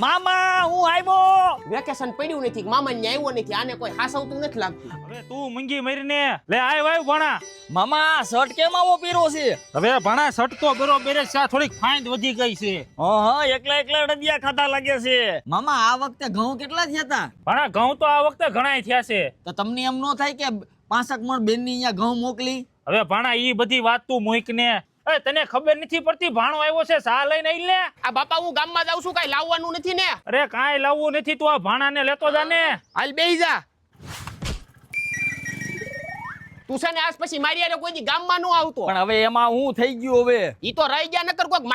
મામા હું આવ્યો. વેકેશન પડ્યું નથી મામા ને આવ્યો નથી આને કોઈ હાસવતું નથી લાગતું. હવે તું મૂંગી મરીને લે આય ભણા. મામા શર્ટ કેમ આવો પીરો છે? હવે ભણા સટકો બરોબર જ છે, થોડીક ફાઈન વધી ગઈ છે. હા એકલા એકલા રદિયા ખાતા લાગે છે. મામા આ વખતે ઘઉં કેટલા થયા હતા? ભણા ઘઉં તો આ વખતે ઘણાય થયા છે. તો તમને એમ ન થાય કે 5 મણ બેન ની અહીંયા ઘઉં મોકલી? હવે ભણા ઈ બધી વાત તું મૂક ને. એ તને ખબર નથી પડતી ભાણો આવ્યો છે સા લઈને આઈ લે. આ બાપા હું ગામમાં જાઉં છું કઈ લાવવાનું નથી ને? અરે કાંઈ લાવવું નથી, તું આ ભાણાને લેતો જા ને. હાલ બેહી જા. તું છે ને આજ પછી મારી હારે કોઈ દી ગામમાં ન આવતો. પણ હવે એમાં હું થઈ ગયું હવે? ઈ તો રહી ગયા નકર કોઈક